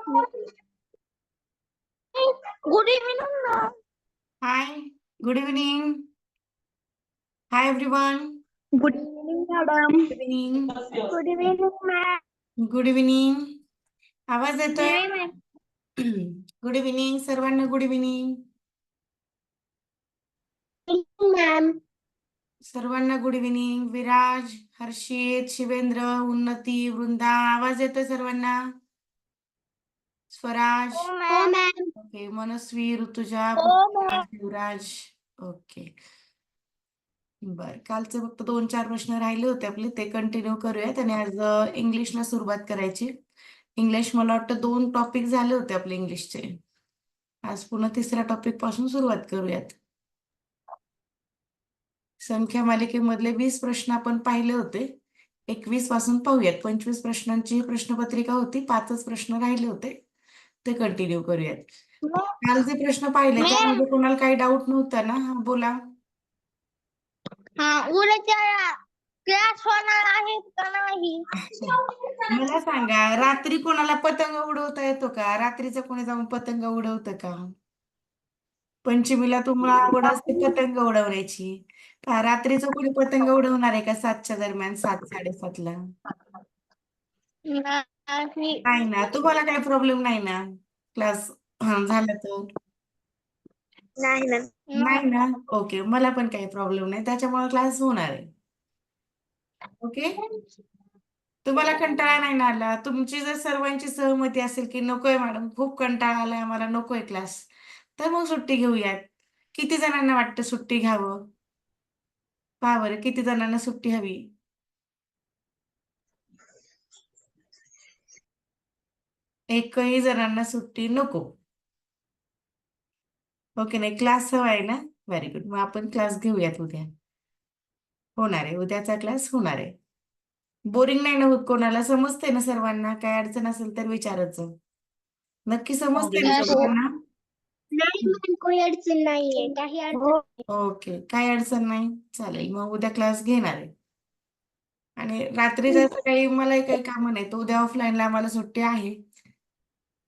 Good evening, ma'am. Hi, good evening. Hi everyone. Good evening, madam. Good evening. Good evening, ma'am. Good evening. आवाज येतोय? Good evening, good evening सर्वांना. Good evening ma'am. सर्वांना. Good evening. Viraj, Harshit, Shivendra, Unnati, Vrinda, आवाज येतोय सर्वांना? Swaraj, Oh, ma'am. Okay. Manasvi, Rutuja, Oh, ma'am. Yuvraj, okay. बर, कालचे फक्त 2-4 प्रश्न राहिले होते आपले, ते कंटिन्यू करूयात. आणि आज इंग्लिशला सुरुवात करायची. इंग्लिश मला वाटतं 2 टॉपिक झाले होते आपले इंग्लिशचे. आज पुन्हा तिसऱ्या टॉपिक पासून सुरुवात करूयात. संख्या मालिकेमधले 20 प्रश्न आपण पाहिले होते. 21 पासून पाहूयात. 25 प्रश्नांची प्रश्नपत्रिका होती. 5च प्रश्न राहिले होते, ते कंटिन्यू करूयात. काल जे प्रश्न पाहिले त्यामध्ये कोणाला काही डाऊट नव्हता ना? हा, बोला. उद्याच्या क्लास होणार आहे का नाही? मला सांगा, रात्री कोणाला पतंग उडवता येतो का? रात्रीचं कोणी जाऊन पतंग उडवतं का? पंचमीला तुम्हाला आवड असते पतंग उडवण्याची. का रात्रीचं कोणी पतंग उडवणार आहे का 7च्या दरम्यान, 7-7:30ला? नाही. नाही ना. तुम्हाला काही प्रॉब्लेम नाही ना क्लास झाला तर? नाही ना. नाही ना. ओके, मला पण काही प्रॉब्लेम नाही, त्याच्यामुळे क्लास होणार आहे. ओके, तुम्हाला कंटाळा नाही ना आला? तुमची जर सर्वांची सहमती असेल की नकोय मॅडम, खूप कंटाळा आलाय आम्हाला, नकोय क्लास, तर मग सुट्टी घेऊयात. किती जणांना वाटतं सुट्टी घ्यावं? पहा बरं, किती जणांना सुट्टी हवी? एकही जणांना सुट्टी नको. ओके, नाही, क्लास हवा आहे ना? Very good. मग आपण क्लास घेऊयात. उद्या होणार आहे, उद्याचा क्लास होणार आहे. बोरिंग नाही ना होत कोणाला? समजते ना सर्वांना? काय अडचण असेल तर विचारायचं. नक्की समजते ना सर्वांना? नाही मॅम, काही अडचण नाहीये. काही हो. अडचण ओके, काय अडचण नाही, चालेल. मग उद्या क्लास घेणार आहे. आणि रात्री जसं काही मला काही काम नाही, तर उद्या ऑफलाईनला आम्हाला सुट्टी आहे.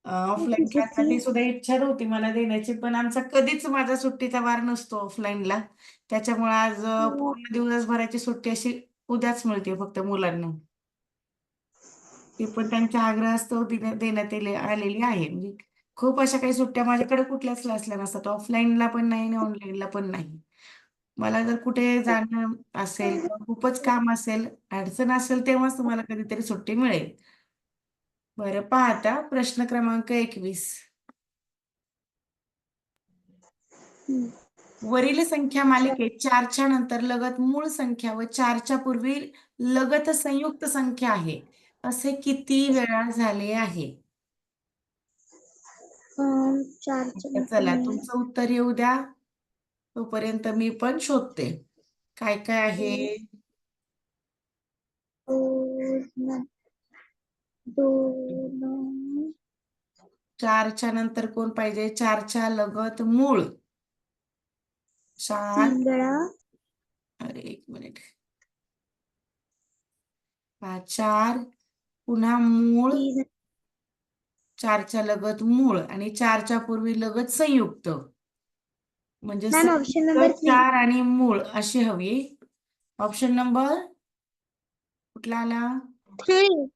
ऑफलाईन क्लाससाठी सुद्धा इच्छा नव्हती मला देण्याची, पण आमचा कधीच माझा सुट्टीचा वार नसतो ऑफलाईनला. त्याच्यामुळे आज पूर्ण दिवसभराची सुट्टी अशी उद्याच मिळते फक्त मुलांना. ती पण त्यांच्या आग्रहास्तव देण्यात आलेली आहे. म्हणजे खूप अशा काही सुट्ट्या माझ्याकडे कुठल्याच क्लासला नसतात, ऑफलाईनला पण नाही आणि ऑनलाईनला पण नाही. मला जर कुठे जाणं असेल किंवा खूपच काम असेल, अडचण असेल, तेव्हाच तुम्हाला कधीतरी सुट्टी मिळेल. बरं, पहा आता प्रश्न क्रमांक 21. वरील संख्या मालिकेत 4च्या नंतर लगत मूळ संख्या व 4च्या पूर्वी लगत संयुक्त संख्या आहे, असे किती वेळा झाले आहे? तर चला, तुमचं उत्तर येऊ द्या, तोपर्यंत मी पण शोधते काय काय आहे. 4च्या नंतर कोण पाहिजे? 4च्या लगत मूळ. 4, अरे 1 मिनिट. 4 पुन्हा मूळ, 4च्या लगत मूळ आणि 4च्या पूर्वी लगत संयुक्त. म्हणजे मॅम, ऑप्शन नंबर 3. 4 आणि मूळ अशी हवी. ऑप्शन नंबर कुठला आला? 3.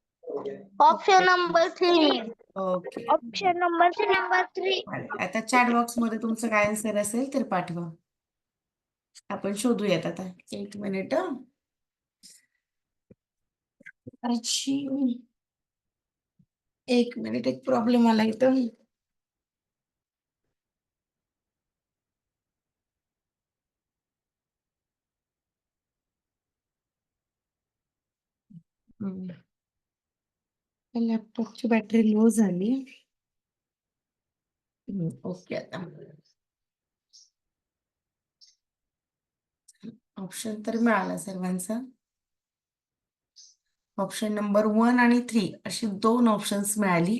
Option number 3. Okay, option number 3. आता चॅट बॉक्स मध्ये तुमचं काय आन्सर असेल तर पाठवा. आपण शोधूयात आता. 1 मिनिट. अच्छी, 1 मिनिट, एक प्रॉब्लेम आला इथं. लॅपटॉपची बॅटरी लो झाली. ओके, आता ऑप्शन तर मिळाला सर्वांचा. ऑप्शन नंबर 1 आणि 3 अशी 2 ऑप्शन्स मिळाली.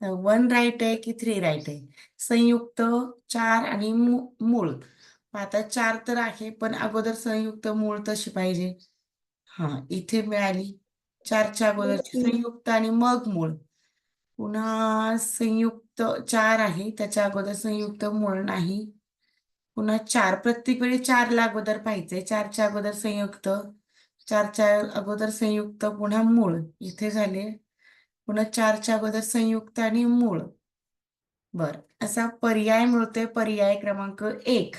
1 राईट आहे की 3 राईट आहे? संयुक्त, 4 आणि मूळ. आता 4 तर आहे, पण अगोदर संयुक्त मूळ तशी पाहिजे. हा, इथे मिळाली 4च्या अगोदरची संयुक्त आणि मग मूळ. पुन्हा संयुक्त 4 आहे, त्याच्या अगोदर संयुक्त मूळ नाही. पुन्हा 4 प्रत्येक वेळी 4 ला अगोदर पाहिजे. 4च्या अगोदर संयुक्त, 4च्या अगोदर संयुक्त पुन्हा मूळ इथे झाले. पुन्हा 4च्या अगोदर संयुक्त आणि मूळ. बर, असा पर्याय मिळतोय पर्याय क्रमांक 1.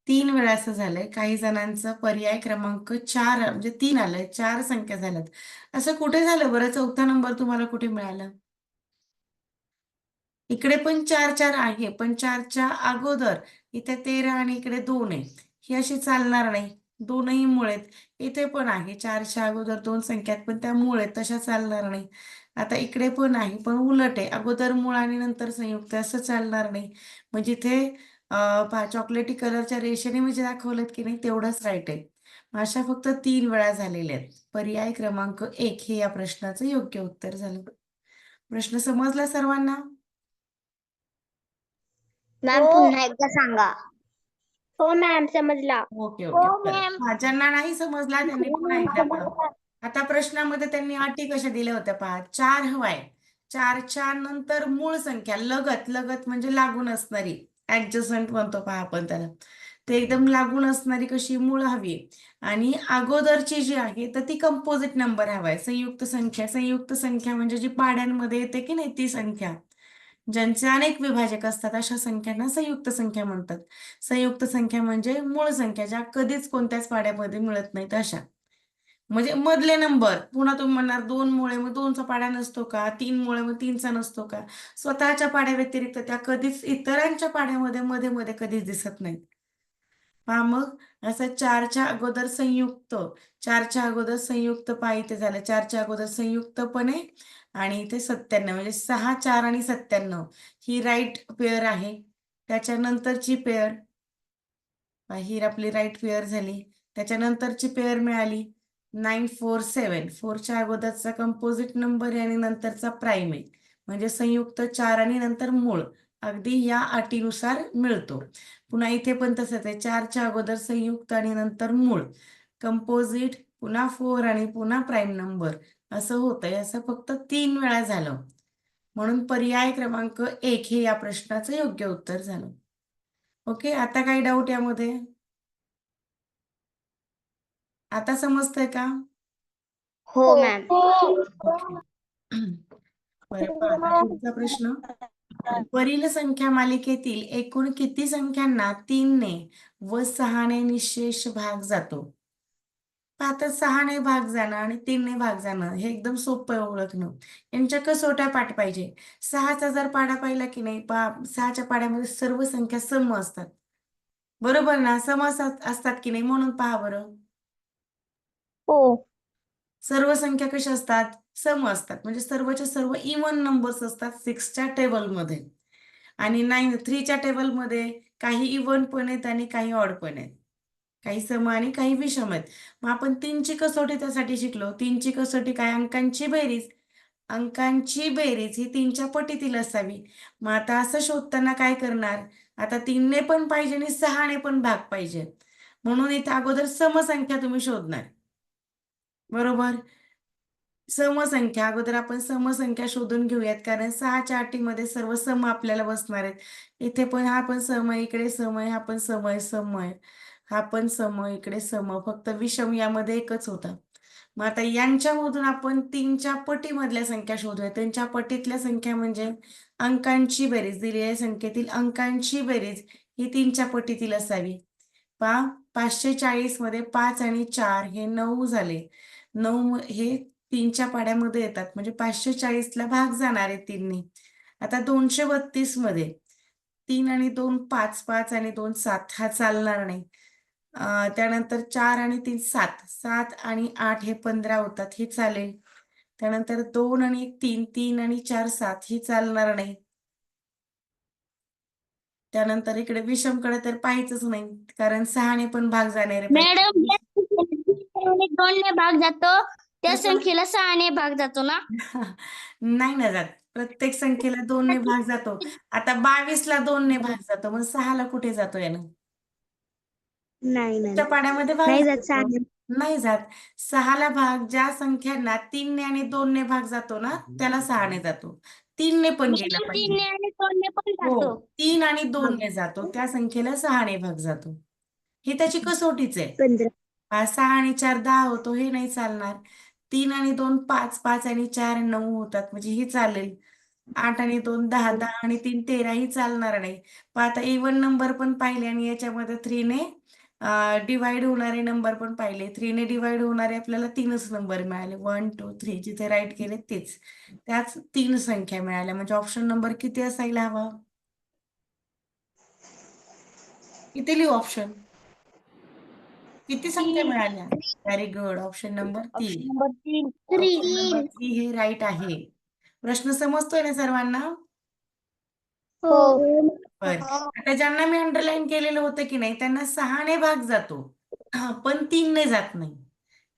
3 वेळा असं झालंय. काही जणांचं पर्याय क्रमांक 4 म्हणजे 3 आलंय, 4 संख्या झाल्यात. असं कुठे झालं बरं? चौथा नंबर तुम्हाला कुठे मिळाला? इकडे पण 4 आहे, पण 4च्या अगोदर इथे 13 आणि इकडे 2 आहे. ही अशी चालणार नाही. दोनही मूळ आहेत. इथे पण आहे 4च्या अगोदर 2 संख्या आहेत, पण त्या मूळ आहेत, तशा चालणार नाही. आता इकडे पण आहे, पण उलट आहे. अगोदर मूळ आणि नंतर संयुक्त, असं चालणार नाही. म्हणजे इथे चॉकलेटी कलरच्या रेषेने मी जे दाखवलं की नाही तेवढंच राईट आहे. अशा फक्त 3 वेळा झालेल्या आहेत. पर्याय क्रमांक 1 हे या प्रश्नाचं योग्य उत्तर झालं. प्रश्न समजला सर्वांना? मॅम पुन्हा एकदा सांगा. हो मॅम, समजला. ओके हो ओके. मॅम. ज्यांना नाही समजला त्यांनी पुन्हा एकदा पहा. आता प्रश्नामध्ये त्यांनी अटी कशा दिल्या होत्या पहा. 4 हवाय. 4च्या नंतर मूळ संख्या लगत, लगत म्हणजे लागून असणारी, ऍडजसंट म्हणतो पहा आपण त्याला. ते एकदम लागून असणारी कशी मूळ हवी. आणि अगोदरची जी आहे तर ती कंपोजिट नंबर हवाय, संयुक्त संख्या. संयुक्त संख्या म्हणजे जी पाड्यांमध्ये येते की नाही ती संख्या, ज्यांचे अनेक विभाजक असतात अशा संख्यांना संयुक्त संख्या म्हणतात. संयुक्त संख्या म्हणजे मूळ संख्या ज्या कधीच कोणत्याच पाड्यामध्ये मिळत नाहीत अशा. म्हणजे मधले नंबर. पुन्हा तुम्ही म्हणणार 2 मुळे मग 2चा पाडा नसतो का? 3 मुळे मग 3चा नसतो का? स्वतःच्या पाड्या व्यतिरिक्त त्या कधीच इतरांच्या पाड्यामध्ये मध्ये मध्ये कधीच दिसत नाहीत. पहा मग, असं 4च्या अगोदर संयुक्त, 4च्या अगोदर संयुक्त पहा इथे झालं. 4च्या अगोदर संयुक्त पण आहे आणि इथे 97 म्हणजे 6, 4 आणि 97 ही राईट पेअर आहे. त्याच्यानंतरची पेअर ही आपली राईट पेअर झाली. त्याच्यानंतरची पेअर मिळाली 947. 4च्या अगोदरचा कंपोजिट नंबर आहे आणि नंतरचा प्राईम आहे. म्हणजे संयुक्त 4 आणि नंतर मूळ अगदी या अटीनुसार मिळतो. पुन्हा इथे पण तसंच आहे. 4च्या अगोदर संयुक्त आणि नंतर मूळ, कंपोजिट, पुन्हा 4 आणि पुन्हा प्राईम नंबर, असं होतंय. असं फक्त 3 वेळा झालं. म्हणून पर्याय क्रमांक 1 हे या प्रश्नाचं योग्य उत्तर झालं. ओके, आता काही डाऊट यामध्ये? आता समजतंय का? हो मॅम. ओके. बरं, पहा आता पुढचा प्रश्न. वरील संख्या मालिकेतील एकूण किती संख्यांना 3 ने व 6 ने निशेष भाग जातो? पहा, आता 6 ने भाग जाणं आणि 3 ने भाग जाणं हे एकदम सोपं आहे ओळखणं. यांच्या कसोट्या पाठ पाहिजे. 6चा जर पाढा पाहिला की नाही, पहा 6च्या पाढ्यामध्ये सर्व संख्या सम असतात. बरोबर ना? सम असतात की नाही? म्हणून पहा बरं, हो. सर्व संख्या कशा असतात? सम असतात. म्हणजे सर्वच्या सर्व इव्हन नंबर्स असतात 6च्या टेबलमध्ये. आणि 3च्या टेबलमध्ये काही इव्हन पण आहेत आणि काही ऑड पण आहेत. काही सम आणि काही विषम आहेत. मग आपण 3ची कसोटी त्यासाठी शिकलो. 3ची कसोटी काय? अंकांची बेरीज. अंकांची बेरीज ही 3च्या पटीतील असावी. मग आता असं शोधताना काय करणार? आता 3 ने पण पाहिजे आणि 6 ने पण भाग पाहिजे. म्हणून इथे अगोदर समसंख्या तुम्ही शोधणार. बरोबर? समसंख्या अगोदर आपण समसंख्या शोधून घेऊयात, कारण 6च्या अटीमध्ये सर्व सम आपल्याला बसणार आहेत. इथे पण हा पण सम आहे, इकडे सम आहे, हा पण सम आहे, सम आहे, हा पण सम, इकडे सम, फक्त विषम यामध्ये एकच होता. मग आता यांच्यामधून आपण 3च्या पटीमधल्या संख्या शोधूया. त्यांच्या पटीतल्या संख्या म्हणजे अंकांची बेरीज. दिलेल्या संख्येतील अंकांची बेरीज ही 3च्या पटीतील असावी. पहा, 540 मध्ये 5 आणि 4 हे 9 झाले. 9 हे 3च्या पाड्यामध्ये येतात, म्हणजे 540ला भाग जाणार आहे 3 ने. आता 232 मध्ये 3 आणि 2 5, 5 आणि 2 7 हा चालणार नाही. त्यानंतर 4 आणि 3 7, 7 आणि 8 हे 15 होतात, हे चालेल. त्यानंतर 2 आणि 1 3, 3 आणि 4 7 ही चालणार नाही. त्यानंतर इकडे विषमकडे तर पाहायचंच नाही, कारण 6 ने पण भाग जाणार आहे. मॅडम, 2 ने भाग जातो त्या संख्येला 6 ने भाग जातो ना? नाही ना जात. प्रत्येक संख्येला 2 ने भाग जातो. आता 22ला 2 ने भाग जातो, मग 6ला कुठे जातो यानं? नाही च्या पाड्यामध्ये भाग नाही जात जातो. 6 ने. नाही जात. 6ला भाग ज्या संख्यांना 3 ने आणि 2 ने भाग जातो ना, त्याला 6 ने जातो. 3 ने पण गेला तीन पाहिजे. ने आणि 2 ने पण हो, जातो. 3 आणि 2 ने जातो, त्या संख्येला 6 ने भाग जातो. हे त्याची कसोटीच आहे. 6 आणि 4 10 होतो, हे नाही चालणार. 3 आणि 2 5, 5 आणि 4 9 होतात, म्हणजे ही चालेल. 8 आणि 2 10, 10 आणि 3 13 ही चालणार नाही. पण आता इव्हन नंबर पण पाहिले आणि याच्यामध्ये 3 ने डिवाइड होणारे नंबर पण पाहिले. 3 ने डिवाइड होणारे आपल्याला 3च नंबर मिळाले. 1 2 3 जिथे राईट केले तेच. त्याच 3 संख्या मिळाल्या, म्हणजे ऑप्शन नंबर किती असायला हवा? किती लिहू ऑप्शन? किती संख्या मिळाल्या? Very good. Option number 3. Number 3. Option number 3 हे राईट आहे. प्रश्न समजतोय ना सर्वांना? हो. बर. आता ज्यांना मी अंडरलाईन केलेलं होतं की नाही, त्यांना 6 ने भाग जातो, पण 3 ने जात नाही.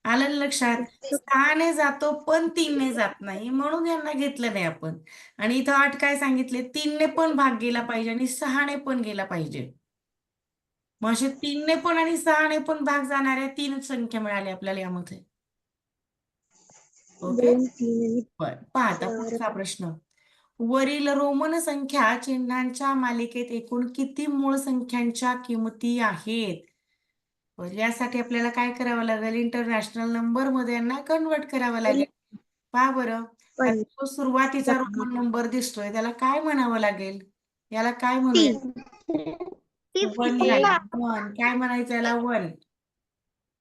आलं ना लक्षात? 6 ने जातो पण 3 ने जात नाही, म्हणून यांना घेतलं नाही आपण. आणि इथं 8 काय सांगितले? 3 ने पण भाग गेला पाहिजे आणि 6 ने पण गेला पाहिजे. मग असे 3 ने पण आणि 6 ने पण भाग जाणाऱ्या 3 संख्या मिळाल्या आपल्याला यामध्ये. ओके. 2 3 आणि बर, पहा आता पुढचा प्रश्न. वरील रोमन संख्या चिन्हांच्या मालिकेत एकूण किती मूळ संख्यांच्या किमती आहेत? तर यासाठी आपल्याला काय करावं लागेल? इंटरनॅशनल नंबर मध्ये यांना कन्वर्ट करावं लागेल. पहा बरं, आता तो सुरुवातीचा रोमन नंबर दिसतोय, त्याला काय म्हणावं लागेल? याला काय म्हणूया? 1 नाही, 1 काय म्हणायचं याला?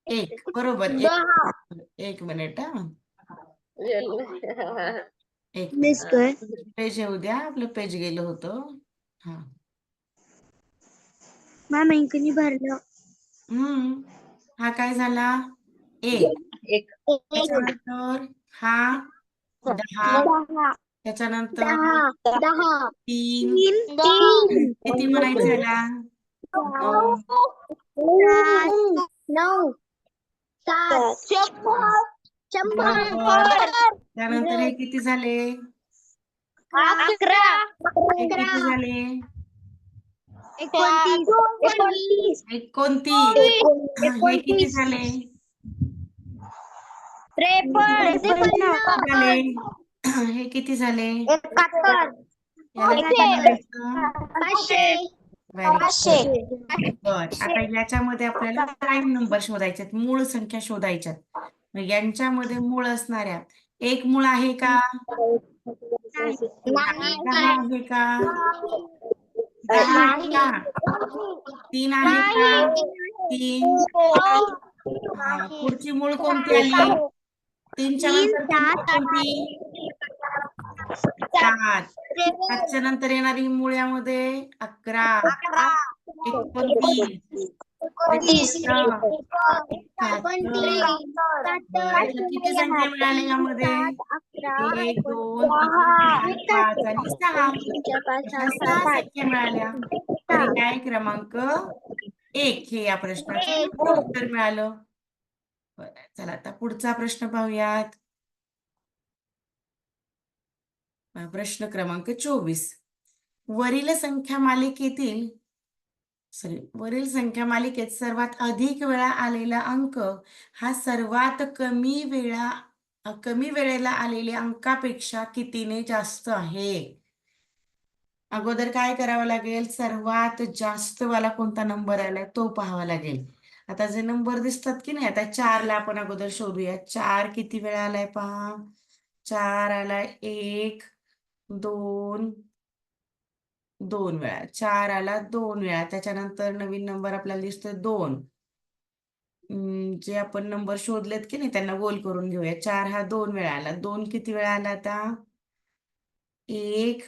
1 1 बरोबर. एक मिनिट हा, एक मिनिट. पेज येऊ द्या, आपलं पेज गेलं होतं. हा, मॅम इंकनी भरलं. हा काय झाला? 1. एक त्याच्यानंतर हा 10. त्याच्यानंतर 3. 3 किती म्हणायचं याला? 9. 9 7 बरोबर. त्यानंतर हे किती झाले? 11 हे किती झाले? 29 29. हे किती झाले? 53 झाले. हे किती झाले? 71 याला काय म्हणायचं? 500 व्हेरी गुड. बर, आता याच्यामध्ये आपल्याला प्राईम नंबर शोधायचे आहेत, मूळ संख्या शोधायच्यात. मग यांच्यामध्ये मूळ असणाऱ्या एक मूळ आहे का? 10 आहे का? 10 आहे का? 3 आहे का? 3. पुढची मूळ कोणती आली? 3च्या नंतरची मूळ कोणती? 7. 7च्या नंतर येणारी मूळ यामध्ये 11, 29, 53, 71. बरं, इथं किती संख्या मिळाल्या यामध्ये? 1 2 3 4 5 आणि 6. ह्या 6 संख्या मिळाल्या. पर्याय क्रमांक 1 हे या प्रश्नाचं योग्य उत्तर मिळालं. बरं, चला आता पुढचा प्रश्न पाहूयात. प्रश्न क्रमांक 24. वरील संख्या मालिकेत सर्वात अधिक वेळा आलेला अंक हा सर्वात कमी वेळेला आलेल्या अंकापेक्षा कितीने जास्त आहे? अगोदर काय करावं लागेल? सर्वात जास्त वाला कोणता नंबर आलाय तो पाहावा लागेल. आता जे नंबर दिसतात की नाही, आता 4 ला आपण अगोदर शोधूया. 4 किती वेळा आलाय पहा. 4 आलाय 1 2 2 वेळा. 4 आला 2 वेळा. त्याच्यानंतर नवीन नंबर आपल्याला दिसतोय 2. जे आपण नंबर शोधलेत की नाही त्यांना गोल करून घेऊया. 4 हा 2 वेळा आला. 2 किती वेळा आला आता? 1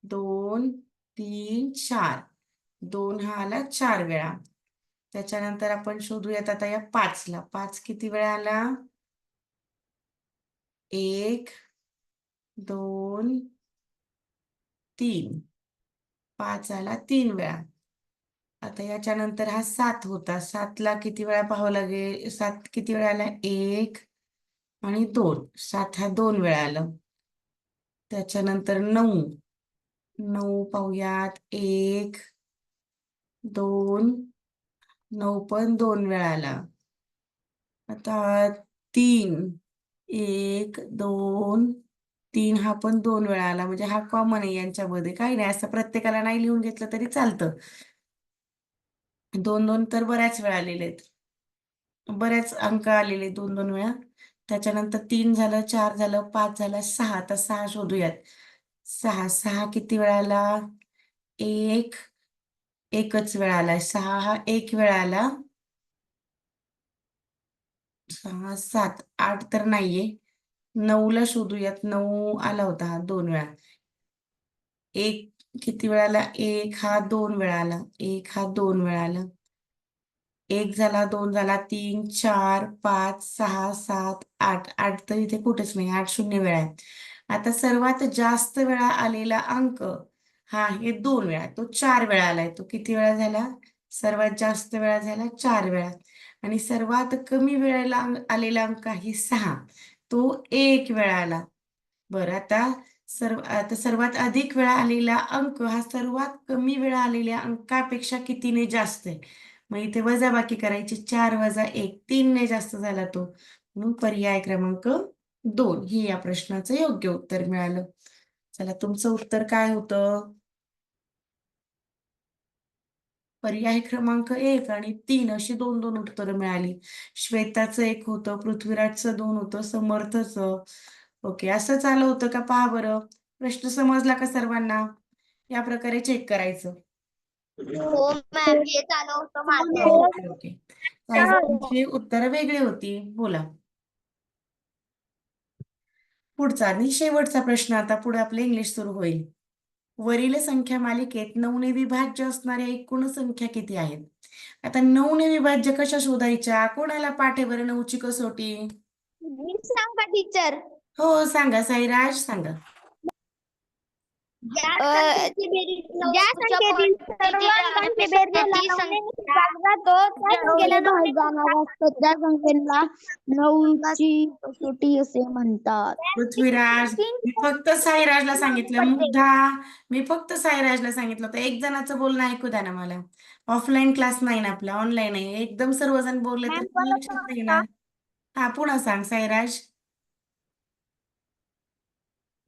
2 3 4. 2 हा आला 4 वेळा. त्याच्यानंतर आपण शोधूयात आता या 5 ला. 5 किती वेळा आला? 1 2 3. 5 आला 3 वेळा. आता याच्यानंतर हा 7 होता. 7 ला किती वेळा पाहावं लागेल? 7 किती वेळा आला? 1 आणि 2. 7 हा 2 वेळा आलं. त्याच्यानंतर 9. 9 पाहूयात. 1 2 9 पण 2 वेळा आला. आता 3 1 2 3 हा पण 2 वेळा आला, म्हणजे हा कॉमन आहे यांच्यामध्ये. काही नाही, असं प्रत्येकाला नाही लिहून घेतलं तरी चालतं. 2-2 तर बऱ्याच वेळा आलेले आहेत. बऱ्याच अंक आलेले 2-2 वेळा. त्याच्यानंतर 3 झालं, 4 झालं, 5 झालं, 6. आता 6 शोधूयात. 6 किती वेळा आला? 1 एकच वेळा आला. 6 हा 1 वेळा आला. 6 7 8 तर नाहीये. 9ला शोधूयात. 9 आला होता हा 2 वेळा. 1 किती वेळा आला? 1 हा 2 वेळा आला. 1 हा 2 वेळा आला. 1 झाला, 2 झाला, 3 4 5 6 7 8. 8 तर इथे कुठेच नाही. 8 शून्य वेळा आहे. आता सर्वात जास्त वेळा आलेला अंक हा आहे 2 वेळा. तो 4 वेळा आलाय. तो किती वेळा झाला? सर्वात जास्त वेळा झाला 4 वेळा. आणि सर्वात कमी वेळेला आलेला अंक आहे 6. तो 1 वेळा आला. बरं, आता सर्वात अधिक वेळा आलेला अंक हा सर्वात कमी वेळा आलेल्या अंकापेक्षा कितीने जास्त आहे? मग इथे वजाबाकी करायची. 4 वजा 1 3 ने जास्त झाला तो, म्हणून पर्याय क्रमांक 2 हे या प्रश्नाचं योग्य उत्तर मिळालं. चला, तुमचं उत्तर काय होतं? पर्याय क्रमांक 1 आणि 3 अशी 2-2 उत्तरं मिळाली. श्वेताचं 1 होतं, पृथ्वीराजचं 2 होतं, समर्थचं. ओके, असं चालू होतं का? पहा बरं, प्रश्न समजला का सर्वांना? या प्रकारे चेक करायचं. हो मॅम, हे चालू होतं माझं. Okay okay. काही जणांची उत्तरं वेगळी होती. बोला. पुढचा आणि शेवटचा प्रश्न. आता पुढे आपले इंग्लिश सुरू होईल. वरील संख्या मालिकेत 9 ने विभाज्य असणाऱ्या एकूण संख्या किती आहेत? आता 9 ने विभाज्य कशा शोधायच्या? कोणाला पाठ आहे बरं 9ची कसोटी? मी सांगा टीचर. हो, सांगा. साईराज सांगा. ज्या संख्येतील सर्व अंकांचे बेरजेला 9 ने भाग जातो त्या संख्येला 9 ने जाणार असतो त्या संख्येला 9ची कसोटी असे म्हणतात. पृथ्वीराज, मी फक्त साईराजला सांगितलं. मुग्धा, मी फक्त साईराजला सांगितलं होतं. एक जणाचं बोलणं ऐकू द्या ना मला. ऑफलाईन क्लास नाही ना आपला, ऑनलाईन आहे. एकदम सर्वजण बोलले तर मॅम, मला लक्षात नाही येणार. हा, पुन्हा सांग साईराज.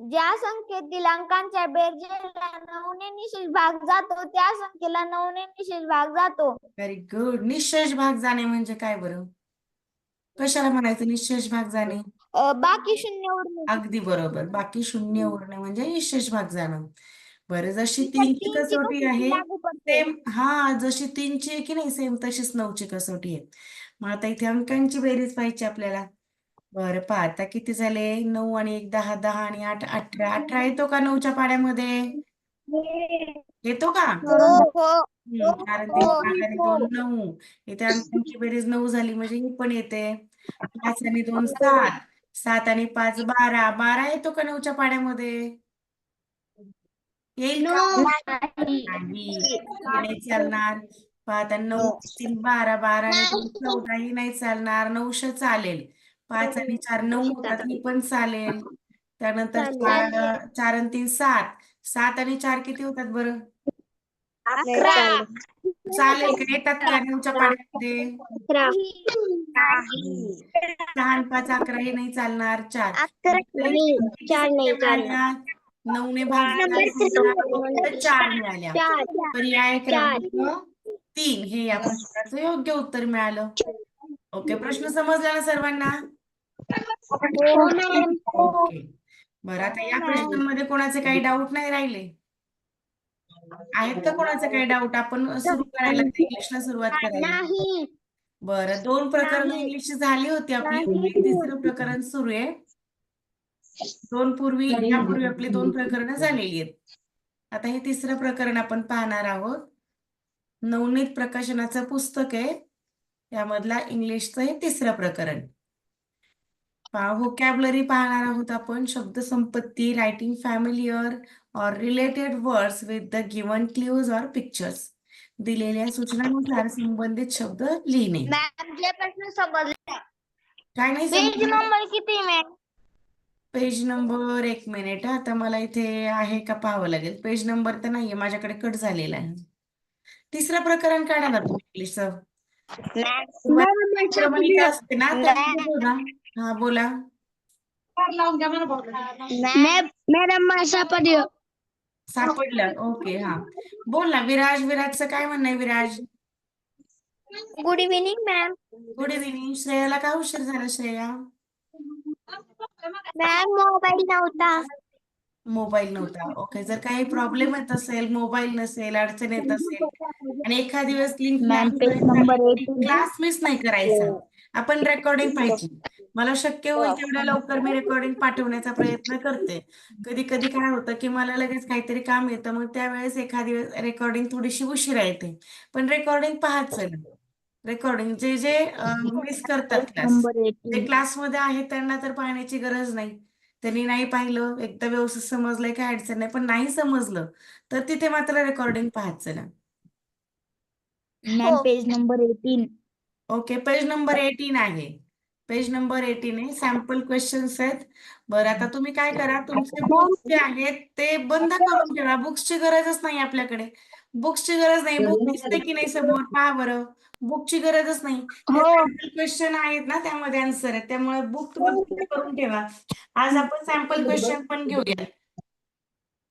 ज्या संख्येतील अंकांच्या बेरजेला 9 ने निशेष भाग जातो त्या संख्येला 9 ने निशेष भाग जातो. Very good. निःशेष भाग जाणे म्हणजे काय बरं? कशाला म्हणायचं निःशेष भाग जाणे? बाकी शून्य उरणे. अगदी बरोबर. बाकी शून्य उरणे म्हणजे निःशेष भाग जाणं. बरं, जशी 3ची कसोटी आहे लागू पडते. सेम, हा, जशी 3ची आहे की नाही सेम, तशीच 9ची कसोटी आहे. मग आता इथे अंकांची बेरीज पाहिजे आपल्याला. बरं, पहा आता किती झाले? 9 आणि 1 10, 10 आणि 8 18. 18 येतो का 9च्या पाड्यामध्ये? येतो का? हो. 4 आणि 3 8 आणि 2 9. इथे अंकांची बेरीज 9 झाली म्हणजे ही पण येते. 5 आणि 2 7. 7 आणि 5 12. 12 येतो का 9च्या पाड्यामध्ये? येईल का? नाही, हे नाही चालणार. पहा आता 9 3 12, 12 आणि 2 14. ही नाही चालणार. 900 चालेल. 5 आणि 4 9 होतात, ही पण चालेल. त्यानंतर 4 आणि 3 7. 7 आणि 4 किती होतात बरं? 11. चालेल का? येतात का 9च्या पाड्यामध्ये? 6 आणि 5 11. हे नाही चालणार. 4 किती संख्या मिळाल्या? 9 ने भागलेल्या संख्या फक्त 4 मिळाल्या. पर्याय क्रमांक 3 हे या प्रश्नाचं योग्य उत्तर मिळालं. ओके, प्रश्न समजला ना सर्वांना? ओके. बरं, आता या प्रश्नांमध्ये कोणाचे काही डाऊट नाही राहिले? आहेत का कोणाचे काही डाऊट? आपण सुरू करायला, इंग्लिशला सुरुवात करायला. बरं, 2 प्रकरण इंग्लिशची झाली होती आपली. तिसरं प्रकरण सुरू आहे. यापूर्वी आपली 2 प्रकरणं झालेली आहेत. आता हे तिसरं प्रकरण आपण पाहणार आहोत. नवनीत प्रकाशनाचं पुस्तक आहे. यामधला इंग्लिशचं हे तिसरं प्रकरण. व्होकॅब्युलरी पाहणार आहोत आपण. शब्दसंपत्ती, रायटिंग फॅमिलियर और related words with the given clues और पिक्चर्स. दिलेल्या सूचनानुसार संबंधित शब्द लिहिणे. मॅम, जे प्रश्न समजले. काय नाही पेज समजलं? नंबर किती मॅम? Page number, 1 minute. आता मला इथे आहे का पाहावं लागेल. पेज नंबर तर नाहीये, माझ्याकडे कट झालेला आहे. तिसरं प्रकरण काढा ना तुम्ही इंग्लिशचं. क्रमणिका असते ना, त्यामध्ये बघा. हा, बोला. मॅडम मला सापडलं. सापडलं. ओके, हा. बोल ना विराज. विराजचं काय म्हणणं आहे Viraj? Good evening ma'am. Good evening. श्रेयाला का उशीर झाला श्रेया? मॅम मोबाईल नव्हता. मोबाईल नव्हता. ओके. जर काही प्रॉब्लेम येत असेल, मोबाईल नसेल, अडचण येत असेल आणि एखादी वेळेस लिंक मॅम नाही पेज जॉईन नंबर झाली, 18. क्लास मिस नाही करायचा. आपण रेकॉर्डिंग पाहिजे. मला शक्य होईल तेवढ्या लवकर मी रेकॉर्डिंग पाठवण्याचा प्रयत्न करते. कधी कधी काय होतं की मला लगेच काहीतरी काम येतं, मग त्यावेळेस एखादी रेकॉर्डिंग थोडीशी उशिरा येते. पण रेकॉर्डिंग पाहायचं. रेकॉर्डिंग जे जे मिस करतात पेज क्लास, नंबर जे 18. क्लासमध्ये आहेत त्यांना तर पाहण्याची गरज नाही. त्यांनी नाही पाहिलं, एकदा व्यवस्थित समजलंय काय अडचण नाही, पण नाही समजलं तर तिथे मात्र रेकॉर्डिंग पाहायचं ना. मॅम हो. Page number 18. Okay. Page number 18 आहे. पेज नंबर 18 आहे. सॅम्पल क्वेश्चन्स आहेत. बरं, आता तुम्ही काय करा, तुमचे बुक्स जे आहेत ते बंद करून ठेवा. बुक्सची गरजच नाही आपल्याकडे. बुक्सची गरज नाही. बुक दिसते की नाही समोर? पहा बरं. बुकची गरजच नाही. हे हो. सॅम्पल क्वेश्चन आहेत ना, त्यामध्ये आन्सर आहेत. त्यामुळे बुक तुम्ही बंद करून ठेवा. आज आपण सॅम्पल क्वेश्चन पण घेऊया.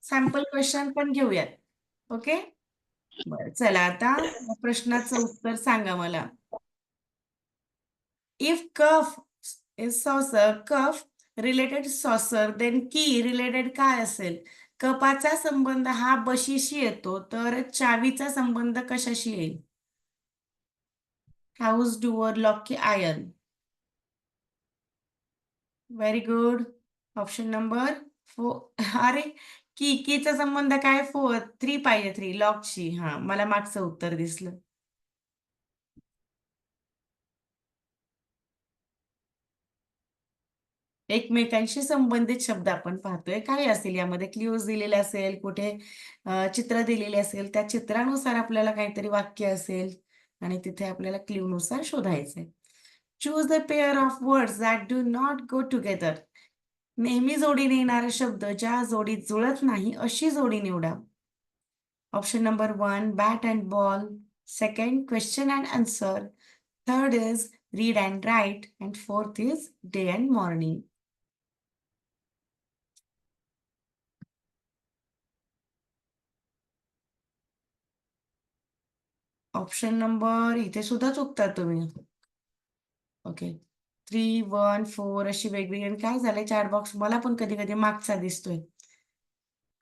सॅम्पल क्वेश्चन पण घेऊयात. ओके. बरं, चला आता या प्रश्नाचं उत्तर सांगा मला. If cuff is saucer, cuff related saucer, then key related काय असेल? कपाचा संबंध हा बशीशी येतो, तर चावीचा संबंध कशाशी येईल? हाऊस, डुअर, लॉक की iron? Very good. Option number 4. अरे, कीचा संबंध काय? 4. 3 पाहिजे. 3 लॉकशी. हा, मला मागचं उत्तर दिसलं. एकमेकांशी संबंधित शब्द आपण पाहतोय. काय असेल यामध्ये? क्ल्यूज दिलेले असेल, कुठे चित्र दिलेले असेल, त्या चित्रानुसार आपल्याला काहीतरी वाक्य असेल आणि तिथे आपल्याला क्ल्यूनुसार शोधायचंय. Choose the pair of words that do not go together. नेहमी जोडीने येणारा शब्द ज्या जोडीत जुळत नाही अशी जोडी निवडा. Option number 1 bat and ball. Second question and answer. Third is read and write. And fourth is day and morning. Option number इथे सुद्धा चुकता तुम्ही. ओके. 3, 1, 4 अशी वेगवेगळी. आणि काय झालंय, चॅट बॉक्स मला पण कधी कधी मागचा दिसतोय.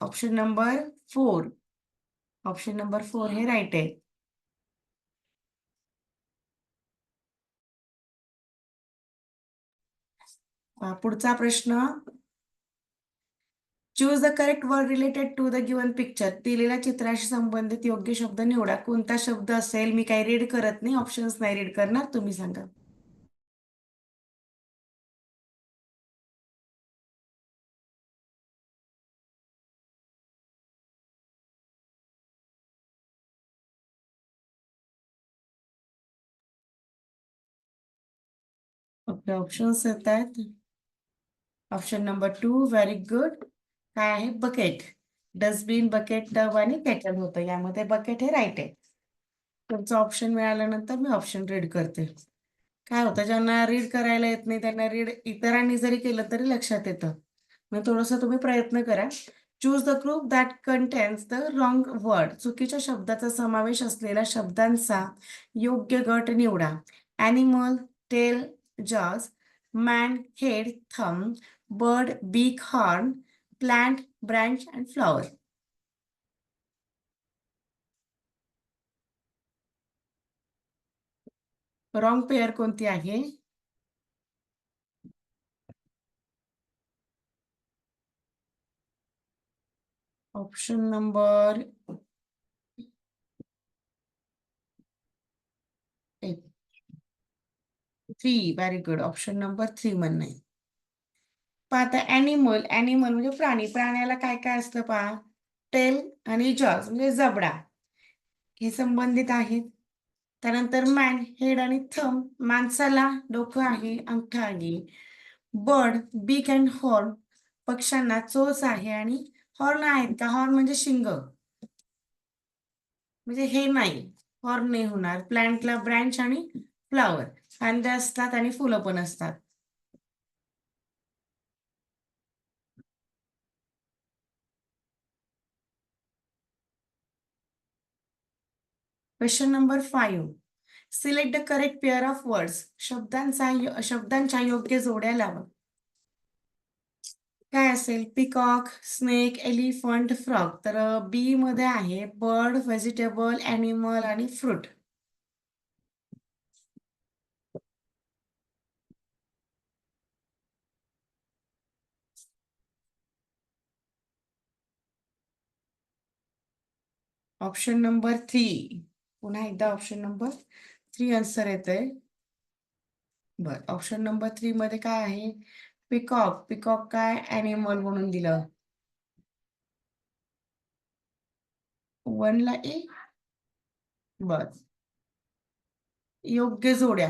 Option number 4. ऑप्शन नंबर 4 हे राईट आहे. पुढचा प्रश्न. Choose the correct word related to the given picture. दिलेल्या चित्राशी संबंधित योग्य शब्द निवडा. कोणता शब्द असेल? मी काही रीड करत नाही, ऑप्शन्स नाही रीड करणार, तुम्ही सांगा. ओके, ऑप्शन्स येत आहेत. Option number 2 very good. काय आहे? बकेट. डस्टबिन, बकेट, टब आणि केटल होतं. यामध्ये बकेट हे राईट आहे. तुमचं ऑप्शन मिळाल्यानंतर मी ऑप्शन रीड करते. काय होतं, ज्यांना रीड करायला येत नाही त्यांना रीड इतरांनी जरी केलं तरी लक्षात येतं. मग थोडंसं तुम्ही प्रयत्न करा. Choose the group that contains the wrong word. चुकीच्या शब्दाचा समावेश असलेल्या शब्दांचा योग्य गट निवडा. Animal, tail, jaws, man, head, thumb, bird, beak, horn, plant, branch and flower. Wrong pair कोणती आहे? Option number 3. Very good. Option number 3 म्हणणं आहे. आता ॲनिमल. ॲनिमल म्हणजे प्राणी. प्राण्याला काय काय असतं पहा? टेल आणि जॉज म्हणजे जबडा हे संबंधित आहेत. त्यानंतर मॅन, हेड आणि थंब. माणसाला डोकं आहे, अंगठा आहे. बर्ड, बीक अँड हॉर्न. पक्ष्यांना चोच आहे आणि हॉर्न आहेत का? हॉर्न म्हणजे शिंग, म्हणजे हे नाही, हॉर्न नाही होणार. प्लांटला ब्रँच आणि फ्लॉवर. फांद्या असतात आणि फुलं पण असतात. Question number 5. Select the correct pair of words. शब्दांच्या योग्य जोड्या लावा. काय असेल? Peacock, snake, elephant, frog. तर बी मध्ये आहे बर्ड, व्हेजिटेबल, ॲनिमल आणि फ्रूट. Option number 3. पुन्हा एकदा ऑप्शन नंबर 3 आन्सर येतंय. बर, ऑप्शन नंबर 3 मध्ये काय आहे? पिकॉक. पिकॉक काय? ॲनिमल म्हणून दिलं. 1 ला ए. बर, योग्य जोड्या.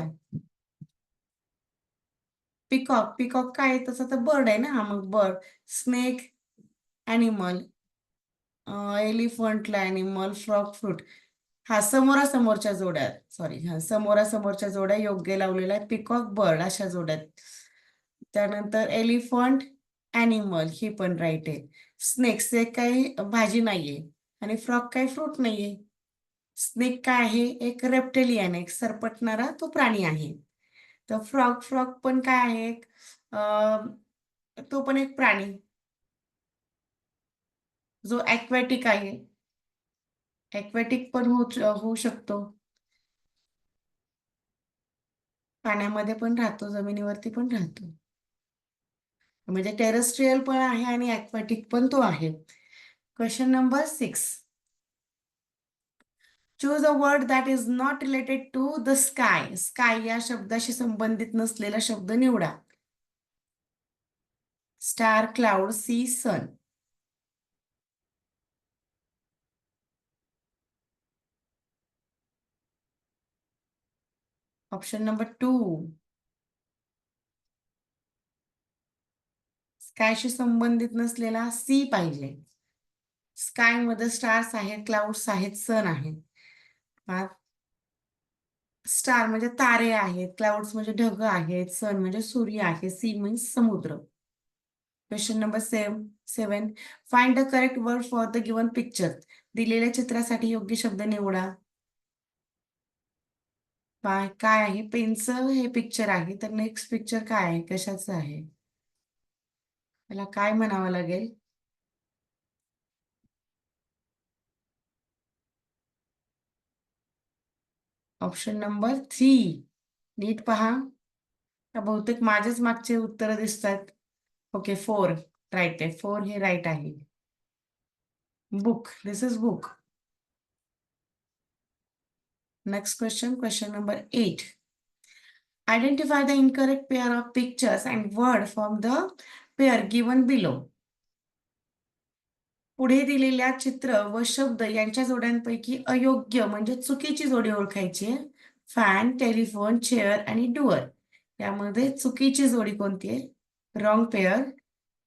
पिकॉक. पिकॉक काय आहे? तसं तर बर्ड आहे ना. हा मग बर्ड. स्नेक ॲनिमल, एलिफंटला ॲनिमल, फ्रॉग फ्रूट. हा समोरासमोरच्या जोड्या, सॉरी, हा समोरासमोरच्या जोड्या योग्य लावलेल्या आहे. पिकॉक, बर्ड अशा जोड्यात. त्यानंतर एलिफंट, ॲनिमल ही पण राईट आहे. स्नेक, स्नेक काही भाजी नाहीये आणि फ्रॉग काही फ्रूट नाहीये. स्नेक काय आहे? एक रेप्टेलियन, एक सरपटणारा तो प्राणी आहे. तर फ्रॉग, फ्रॉग पण काय आहे? तो पण एक प्राणी जो ॲक्वॅटिक आहे. ॲक्वॅटिक पण होऊ शकतो. पाण्यामध्ये पण राहतो, जमिनीवरती पण राहतो. म्हणजे टेरेस्ट्रियल पण आहे आणि ॲक्वॅटिक पण तो आहे. Question number 6. Choose a word that is not related to the sky. Sky या शब्दाशी संबंधित नसलेला शब्द निवडा. Star, cloud, sea, sun. Option number 2. स्कायशी संबंधित नसलेला सी पाहिजे. स्काय मध्ये स्टार्स आहेत, क्लाउड्स आहेत, सन आहेत. स्टार म्हणजे तारे आहेत, क्लाउड्स म्हणजे ढग आहेत, सन म्हणजे सूर्य आहे, सी मीन्स समुद्र. Question number 7. Find the correct word for the given picture. दिलेल्या चित्रासाठी योग्य शब्द निवडा. काय आहे? पेनचं हे पिक्चर आहे, तर नेक्स्ट पिक्चर काय आहे? कशाचं आहे? त्याला काय म्हणावं लागेल? Option number 3. नीट पहा. बहुतेक माझेच मागचे उत्तर दिसतात. ओके, 4 राईट आहे. 4 हे राईट आहे. Book. This is book. Next question number 8. Identify the incorrect pair of pictures and word from the pair given below. पुढे दिलेल्या चित्र व शब्द यांच्या जोड्यांपैकी अयोग्य म्हणजे चुकीची जोडी ओळखायची आहे. फॅन, टेलिफोन, चेअर आणि डुअर. यामध्ये चुकीची जोडी कोणती आहे? Wrong pair.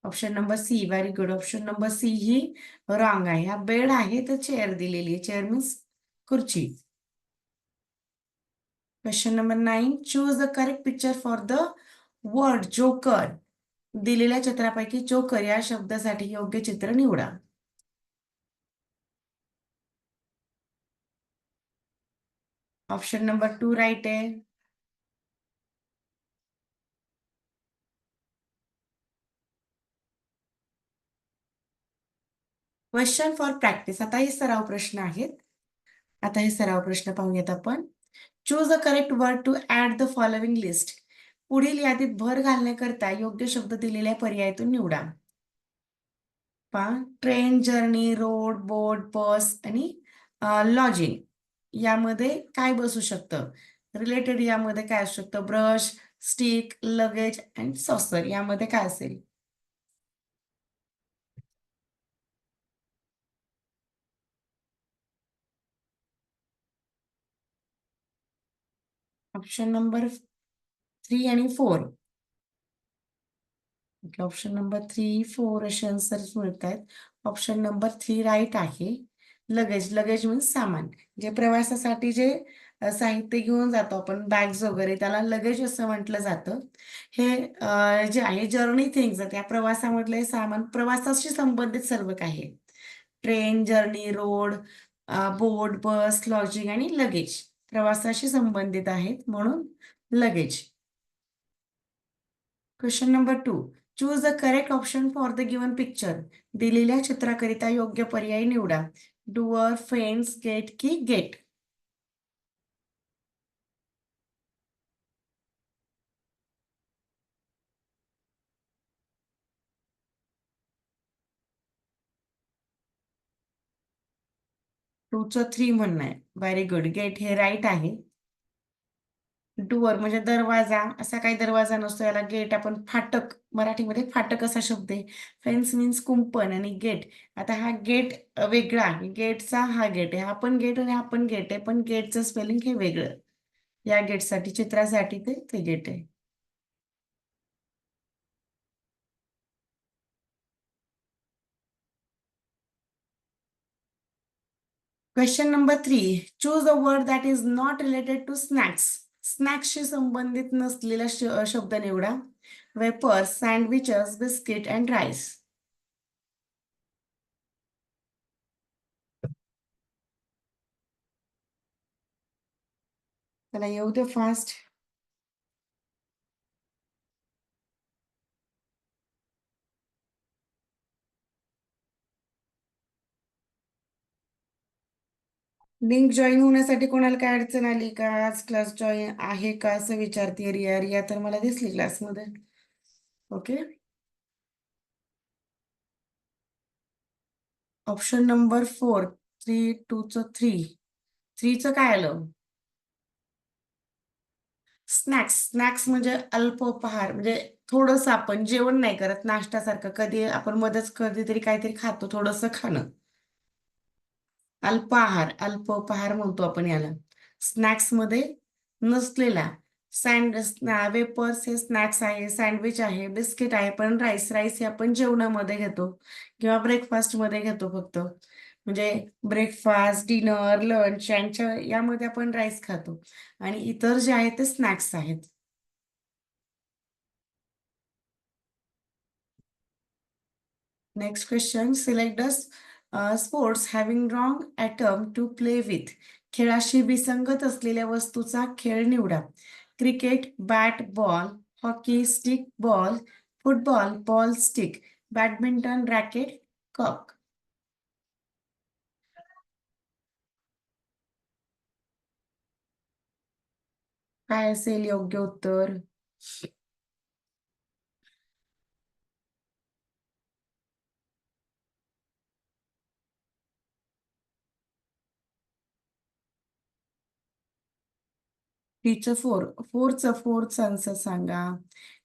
Option number C. Very good. Option number C ही रॉंग आहे. हा बेड आहे तर चेअर दिलेली आहे. चेअर मीन्स खुर्ची. Question number 9. Choose the correct picture for the word joker. दिलेल्या चित्रापैकी जोकर या शब्दासाठी योग्य चित्र निवडा. ऑप्शन नंबर 2 राईट आहे. Question for practice. आता हे सराव प्रश्न आहेत. आता हे सराव प्रश्न पाहूयात आपण. Choose the correct word to add the following list. पुढील यादीत भर घालण्याकरता योग्य शब्द दिलेल्या पर्यायातून निवडा. Train, journey, road, boat, bus आणि लॉजिंग. यामध्ये काय बसू शकतं? रिलेटेड यामध्ये काय असू शकतं? Brush, stick, luggage and saucer. यामध्ये काय असेल? ऑप्शन नंबर 3 आणि 4. ऑप्शन नंबर 3, 4 असे आन्सर्स मिळत आहेत. ऑप्शन नंबर 3 राईट आहे. लगेज. लगेज मीन्स सामान. जे प्रवासासाठी जे साहित्य घेऊन जातो आपण, बॅग्स वगैरे, त्याला लगेज असं म्हटलं जातं. हे जे आहे जर्नी थिंग्स, त्या प्रवासामधले सामान, प्रवासाशी संबंधित सर्व काही. ट्रेन, जर्नी, रोड, बोट, बस, लॉजिंग आणि लगेज प्रवासाशी संबंधित आहेत म्हणून luggage. Question number 2. Choose the correct option for the given picture. दिलेल्या चित्राकरिता योग्य पर्याय निवडा. डुअर, फेन्स, गेट की गेट. टूचं 3 म्हणणं आहे. Very good. गेट हे राईट आहे. डुअर म्हणजे दरवाजा, असा काही दरवाजा नसतो, याला गेट आपण फाटक, मराठीमध्ये फाटक असा शब्द आहे. फेन्स मीन्स कुंपण आणि गेट. आता हा गेट वेगळा आहे. गेटचा हा गेट आहे, हा पण गेट आणि हा पण गेट आहे, पण गेटचं स्पेलिंग हे वेगळं. या गेटसाठी, चित्रासाठी ते गेट आहे. Question number 3. Choose a word that is not related to snacks. स्नॅक्सशी संबंधित नसलेला शब्द निवडा. Wafers, sandwiches, biscuit and rice. त्याला येऊ दे फास्ट. लिंक जॉईन होण्यासाठी कोणाला काय अडचण आली का? आज क्लास जॉईन आहे का असं विचारते रिया. रिया तर मला दिसली क्लासमध्ये. ओके. Option number 4. 3चं काय आलं? स्नॅक्स. स्नॅक्स म्हणजे अल्पोपहार, म्हणजे थोडस आपण जेवण नाही करत, नाश्त्यासारखं कधी आपण मध्येच कधीतरी काहीतरी खातो, थोडस खाणं. अल्पाहार, अल्पोपहार म्हणतो आपण याला. स्नॅक्स मध्ये नसलेला. वेपर्स हे स्नॅक्स आहे, सँडविच आहे, बिस्किट आहे, पण राईस हे आपण जेवणामध्ये घेतो किंवा ब्रेकफास्ट मध्ये घेतो फक्त. म्हणजे ब्रेकफास्ट, डिनर, लंच यांच्या यामध्ये आपण राईस खातो आणि इतर जे आहेत ते स्नॅक्स आहेत. Next question. Select sports having wrong item to play with. खेळाशी विसंगत असलेल्या वस्तूचा खेळ निवडा. Cricket, bat, ball, hockey, stick, ball, football, ball, stick, badminton, racket, cock. काय असेल योग्य उत्तर? टीचं 4चं आन्सर सांगा.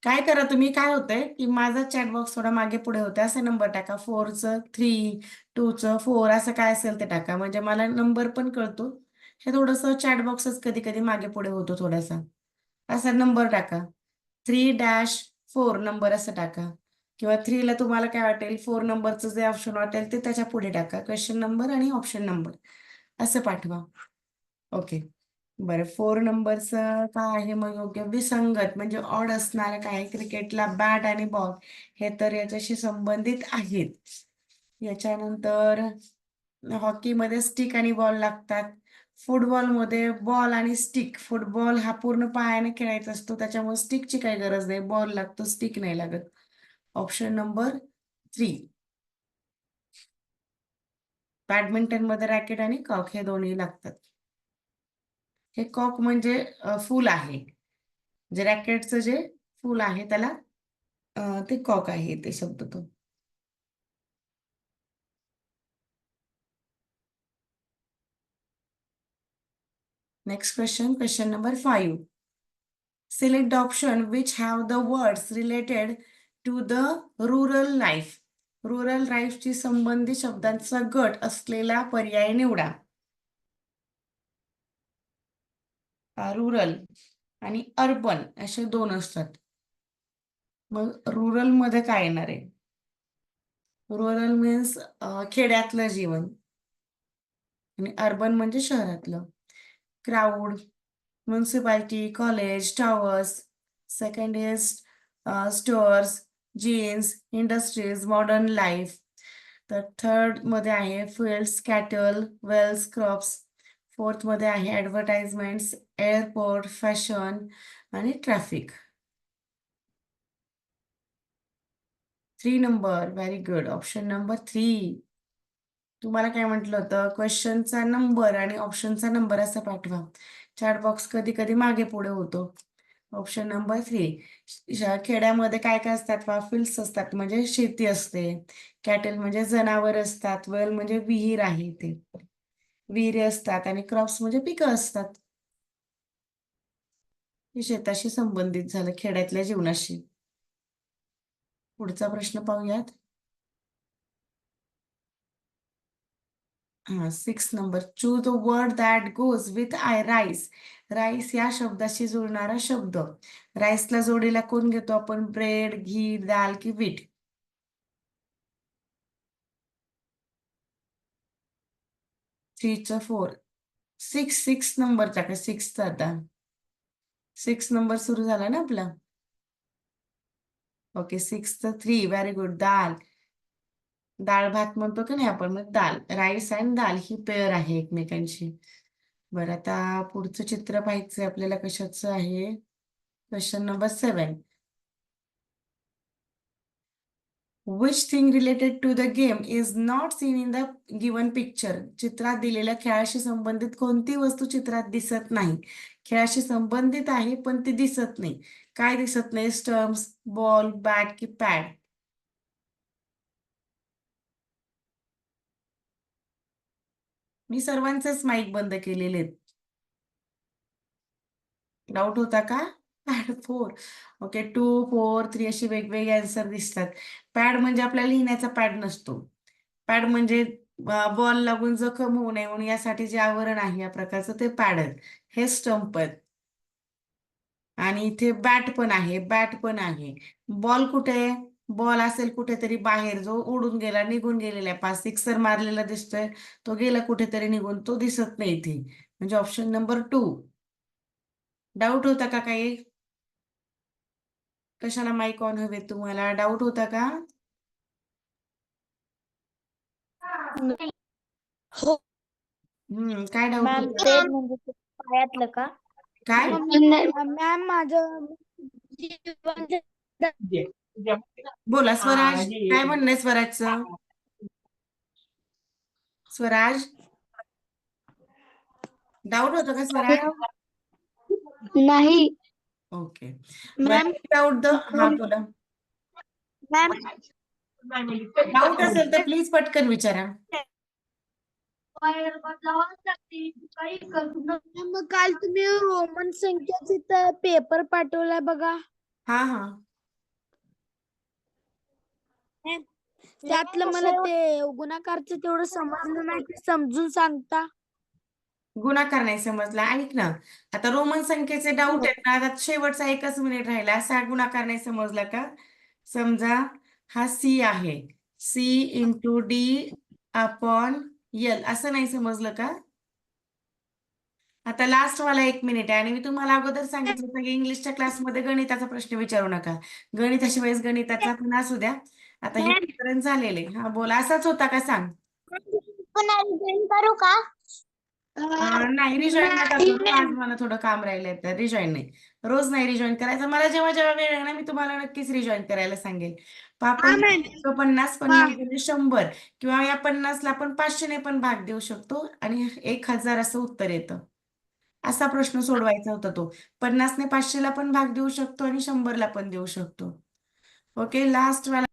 काय करा तुम्ही, काय होतंय की माझा चॅट बॉक्स थोडा मागे पुढे होते, असे नंबर टाका. 4चं 3, 2चं 4, असं काय असेल ते टाका, म्हणजे मला नंबर पण कळतो. हे थोडस चॅट बॉक्सच कधी कधी मागे पुढे होतो थोडासा. असा नंबर टाका. 3-4 नंबर असं टाका, किंवा 3ला तुम्हाला काय वाटेल, 4 नंबरचं जे ऑप्शन वाटेल ते त्याच्या पुढे टाका. क्वेश्चन नंबर आणि ऑप्शन नंबर असं पाठवा. ओके. बरं, 4 नंबरचं काय आहे मग योग्य? विसंगत म्हणजे ऑड असणार काय? क्रिकेटला बॅट आणि बॉल हे तर याच्याशी संबंधित आहेत. याच्यानंतर हॉकीमध्ये स्टिक आणि बॉल लागतात. फुटबॉलमध्ये बॉल आणि स्टिक. फुटबॉल हा पूर्ण पायाने खेळायचा असतो, त्याच्यामुळे स्टिकची काही गरज नाही, बॉल लागतो, स्टिक नाही लागत. Option number 3. बॅडमिंटन मध्ये रॅकेट आणि कॉक हे दोन्ही लागतात. हे कॉक म्हणजे फूल आहे, जे रॅकेटचं जे फूल आहे त्याला ते कॉक आहे ते शब्द तो. Next question. Question number 5. Select the option which have the words related to the rural life. Rural लाईफची संबंधित शब्दांचा गट असलेला पर्याय निवडा. रुरल आणि अर्बन असे 2 असतात. मग रुरल मध्ये काय येणार आहे? रुरल मीन्स खेड्यातलं जीवन आणि अर्बन म्हणजे शहरातलं. Crowd, municipality, college, towers. Second is stores, jeans, industries, modern life. तर थर्ड मध्ये आहे fields, cattle, wells, crops. Fourth मध्ये आहे ऍडव्हर्टाइजमेंट्स, एअरपोर्ट, फॅशन आणि traffic. 3 number, very good. Option number 3. तुम्हाला काय म्हटलं होतं, क्वेश्चनचा नंबर आणि ऑप्शनचा नंबर असं पाठवा. चॅट बॉक्स कधी कधी मागे पुढे होतो. Option number 3. खेड्यामध्ये काय काय असतात, फील्ड्स असतात म्हणजे शेती असते, कॅटल म्हणजे जनावर असतात, वेल म्हणजे विहीर आहे ते, विहिरी असतात, आणि क्रॉप्स म्हणजे पिकं असतात. हे शेताशी संबंधित झालं, खेड्यातल्या जीवनाशी. पुढचा प्रश्न पाहूयात. 6 number. Choose the word that goes with I rice. Rice या शब्दाशी जुळणारा शब्द. राईसला जोडीला कोण घेतो आपण, ब्रेड, घी, दाल की वीट. 3चं 4. 6 नंबरचा का 6चा आता 6 नंबर सुरू झाला ना आपला. ओके, 6चं 3. Very good. दाल. डाळ भात म्हणतो की नाही आपण, मग दाल. राईस आणि दाल ही पेअर आहे एकमेकांची. बरं, आता पुढचं चित्र पाहायचंय आपल्याला कशाचं आहे. Question number 7. Which thing related to the game is not seen in the given picture? चित्रात दिलेल्या खेळाशी संबंधित कोणती वस्तू चित्रात दिसत नाही. खेळाशी संबंधित आहे पण ती दिसत नाही. काय दिसत नाही, स्टम्प्स, बॉल, बॅट की पॅड. मी सर्वांचेच माईक बंद केलेले आहेत. डाऊट होता का? पॅड 4. ओके, 2, 4, 3 अशी वेगवेगळे आन्सर दिसतात. पॅड म्हणजे आपल्याला लिहिण्याचा पॅड नसतो. पॅड म्हणजे बॉल लागून जखम होऊ नये म्हणून यासाठी जे आवरण आहे या प्रकारचं ते पॅड आहेत. हे स्टंप आहेत. आणि इथे बॅट पण आहे, बॅट पण आहे. बॉल कुठे आहे? बॉल असेल कुठेतरी बाहेर, जो उडून गेला, निघून गेलेला आहे. 5-6 मारलेला दिसतोय, तो गेला कुठेतरी निघून, तो दिसत नाही इथे. म्हणजे ऑप्शन नंबर 2. डाऊट होता का काही? कशाला माईक ऑन हवे तुम्हाला, डाऊट होता का? हो काय डाऊट मॅम, होता? ते म्हणजे ते पायातलं का? काय? मॅम माझं बोला स्वराज, काय म्हणणं आहे स्वराजचं? स्वराज, डाऊट होतं का स्वराज? नाही ओके, मॅम. Doubt the. हा बोला. मॅम डाऊट असेल तर प्लीज पटकन विचारा. मग काल तुम्ही रोमन संख्याचा पेपर पाठवलाय बघा. हा हा त्यातलं मला ते गुणाकारचं तेवढं समजलं नाही, ते समजून सांगता. गुणाकार नाही समजला, ऐक ना. आता रोमन संख्येचे डाऊट आहेत ना, आता शेवटचा 1च मिनिट राहिला. असा गुणाकार नाही समजला का? समजा हा सी आहे, C into D upon L, असं नाही समजलं का? आता लास्ट वाला 1 मिनिट आहे, आणि मी तुम्हाला अगोदर सांगितलं होतं की इंग्लिशच्या क्लासमध्ये गणिताचा प्रश्न विचारू नका. गणिताच्या वेळेस गणिताचा पण असू द्या. आता हे वितरण झालेले. हा बोला, असाच होता का सांग. पुन्हा रिझाईन करू का? नाही, रिजॉईन नका करू. आज मला थोडं काम राहिलंय, तर रिजॉईन नाही. रोज नाही रिजॉईन करायचं. मला जेव्हा जेव्हा वेळ आहे ना, मी तुम्हाला नक्कीच रिजॉईन करायला सांगेल. आपण 50, 50 म्हणजे 100, किंवा या 50ला आपण 500 ने पण भाग देऊ शकतो, आणि 1000 असं उत्तर येतं. असा प्रश्न सोडवायचा होता तो. 50 ने 500ला पण भाग देऊ शकतो, आणि 100ला पण देऊ शकतो. ओके, लास्ट वाला